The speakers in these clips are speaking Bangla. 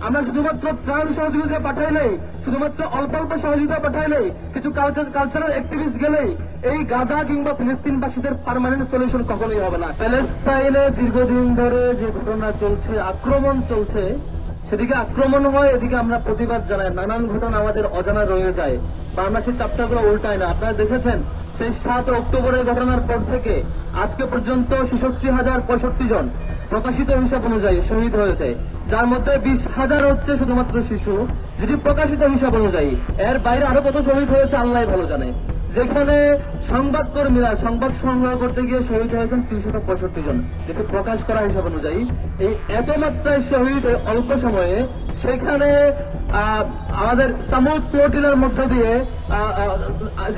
আমরা শুধুমাত্র ত্রাণ সহযোগিতা পাঠাইলেই, শুধুমাত্র অল্প অল্প সহযোগিতা পাঠাইলেই, কিছু কালচারাল অ্যাক্টিভিস্ট গেলেই এই গাজা কিংবা ফিলিস্তিনবাসীদের পার্মানেন্ট সলিউশন কখনোই হবে না। প্যালেস্তাইনে দীর্ঘদিন ধরে যে ঘটনা চলছে, আক্রমণ চলছে, সেদিকে আক্রমণ হয়, এদিকে আমরা প্রতিবাদ জানাই। নানান ঘটনা আমাদের অজানা রয়ে যায় বা আমরা সেই চাপটাগুলো উল্টাই না। আপনারা দেখেছেন সেই 7 অক্টোবরের ঘটনার পর থেকে আজকে পর্যন্ত 66,065 জন প্রকাশিত হিসাব অনুযায়ী শহীদ হয়েছে, যার মধ্যে 20,000 হচ্ছে শুধুমাত্র শিশু, যদি প্রকাশিত হিসাব অনুযায়ী। এর বাইরে আরো কত শহীদ হয়েছে আল্লাহ ভালো জানে। যেখানে সংবাদকর্মীরা সংবাদ সংগ্রহ করতে গিয়ে শহীদ হয়েছেন 365 জন, যেটি প্রকাশ করা হিসাব অনুযায়ী। এই এত মাত্রায় শহীদ অল্প সময়ে, সেখানে আমাদের সামুদ ফ্লোটিলার মধ্য দিয়ে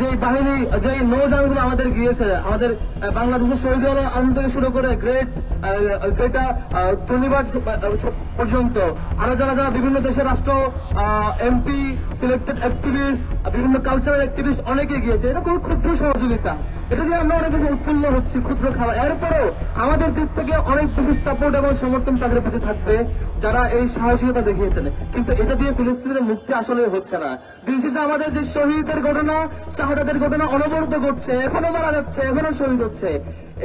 যে বাহিনী, যে নৌযানগুলো আমাদের গিয়েছে, আমাদের বাংলাদেশের শহীদ আন্দোলন থেকে শুরু করে গ্রেটা ধন্যবাদ পর্যন্ত আরো যারা যারা বিভিন্ন দেশের রাষ্ট্র এমপি, সিলেক্টেড অ্যাক্টিভিস্ট, বিভিন্ন কালচারাল অ্যাক্টিভিস্ট অনেকে গিয়েছে। এটা খুব ক্ষুদ্র সহযোগিতা, এটা দিয়ে আমরা অনেক বেশি উৎফুল্ল হচ্ছি, ক্ষুদ্র খাওয়া। এরপরেও আমাদের দিক থেকে অনেক বেশি সাপোর্ট এবং সমর্থন তাদের প্রতি থাকবে যারা এই সাহসিকতা দেখিয়েছেন। কিন্তু এটা দিয়ে ফিলিস্তিনের মুক্তি আসলে হচ্ছে না। দিন শেষে আমাদের যে শহীদের ঘটনা, শাহাদাতের ঘটনা অনবরত ঘটছে, এখনো মারা যাচ্ছে, এখনো শহীদ হচ্ছে।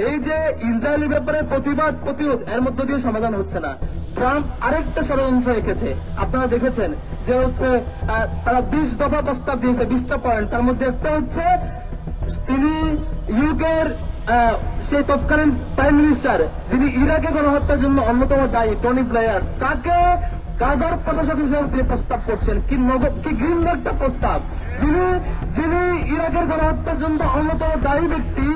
এই যে ইসরায়েলি ব্যাপারে প্রতিবাদ প্রতিরোধ, এর মধ্য দিয়ে সমাধান হচ্ছে না। ট্রাম্প আরেকটা ষড়যন্ত্র রেখেছে, আপনারা দেখেছেন যে হচ্ছে তারা 20 দফা প্রস্তাব দিয়েছে, 20টা পয়েন্ট। তার মধ্যে একটা হচ্ছে তিনি ইউকের সেই তৎকালীন প্রাইম মিনিস্টার, যিনি ইরাকে গণহত্যার জন্য অন্যতম দায়ী, টনি ব্লেয়ার, তাকে গাজার প্রশাসক হিসেবে তিনি প্রস্তাব করছেন। কি ঘৃণ্য একটা প্রস্তাব! যিনি ইরাকের গণহত্যার জন্য অন্যতম দায়ী ব্যক্তি,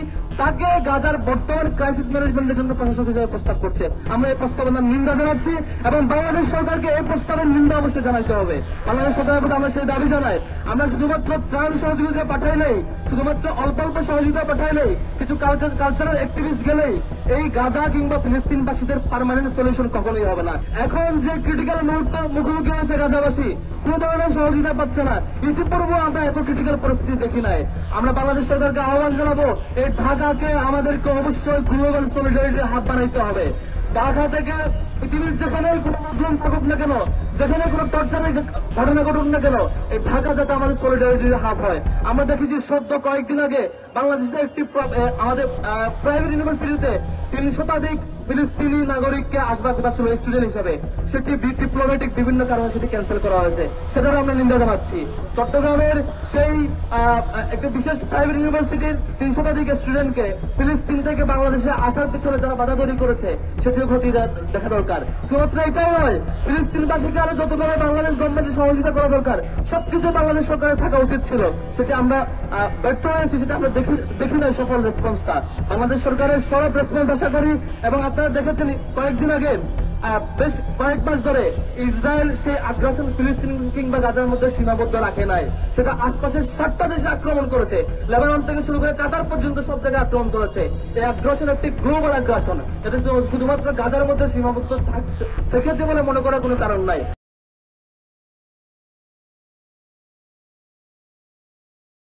তাকে গাজার বর্তমান ক্রাইসিস ম্যানেজমেন্টের জন্য প্রশাসক হিসেবে প্রস্তাব করছে। আমরা এই প্রস্তাবের নিন্দা জানাচ্ছি এবং বাংলাদেশ সরকারকে এই প্রস্তাবের নিন্দা অবশ্যই জানাইতে হবে। বাংলাদেশ সরকারের প্রতি আমরা সেই দাবি জানাই। আমরা শুধুমাত্র ত্রাণ সহযোগিতা পাঠাইলেই, শুধুমাত্র অল্প অল্প সহযোগিতা পাঠাইলেই, কিছু কালচারাল অ্যাক্টিভিস্ট গেলেই এই গাজা কিংবা ফিলিস্তিনবাসীদের পার্মানেন্ট সলিউশন কখনোই হবে না। এখন যে ক্রিটিক্যাল মুহূর্ত মুখোমুখি হয়েছে গাজাবাসী, কোন ধরনের সহযোগিতা পাচ্ছে না। ইতিপূর্বে আমরা এত ক্রিটিক্যাল পরিস্থিতি দেখি নাই। আমরা বাংলাদেশ সরকারকে আহ্বান জানাবো, এই ঢাকাকে আমাদেরকে অবশ্যই গ্লোবাল সলিডারিটির হাব বানাইতে হবে। ঢাকা থেকে পৃথিবীর যেখানে কোনো মুসলিম থাকুক না কেন, যেখানে কোনো টর্চারের ঘটনা ঘটুক না কেন, এই ঢাকা যাতে আমাদের সলিডারিটির হাব হয়। আমরা দেখেছি সদ্য কয়েকদিন আগে বাংলাদেশের একটি আমাদের প্রাইভেট ইউনিভার্সিটিতে 3 শতাধিক ফিলিস্তিনি নাগরিককে আসবার কথা ছিল স্টুডেন্ট হিসেবে, সেটি ডিপ্লোম্যাটিক বিভিন্ন কারণে সেটি ক্যান্সেল করা হয়েছে। সেটারও আমরা নিন্দা জানাচ্ছি। চট্টগ্রামের সেই একটা বিশেষ প্রাইভেট ইউনিভার্সিটির 3 শতাধিক স্টুডেন্টকে ফিলিস্তিন থেকে বাংলাদেশে আসার পেছনে যারা বাধা তৈরি করেছে, সেটিও ক্ষতি দেখা দরকার। শুধুমাত্র এটাই নয়, ফিলিস্তিনবাসীকে আরো যতভাবে বাংলাদেশ গভর্নমেন্টের সহযোগিতা করা দরকার, সবকিছু বাংলাদেশ সরকারের থাকা উচিত ছিল। সেটি আমরা ব্যর্থ হয়েছি, সেটা আমরা দেখি না সফল রেসপন্সটা। বাংলাদেশ সরকারের সরব রেসপন্স আশা করি। এবং আপনারা দেখেছেন কয়েকদিন আগে, বেশ কয়েক মাস ধরে ইসরায়েল সেই আগ্রাসন ফিলিস্তিন কিংবা গাজার মধ্যে সীমাবদ্ধ রাখে নাই, সেটা আশপাশের 7টা দেশে আক্রমণ করেছে। লেবানন থেকে শুরু করে কাতার পর্যন্ত সব জায়গায় আক্রমণ করেছে। এই আগ্রাসন একটি গ্লোবাল আগ্রাসন, এটা শুধুমাত্র গাজার মধ্যে সীমাবদ্ধ থেকেছে বলে মনে করার কোনো কারণ নাই।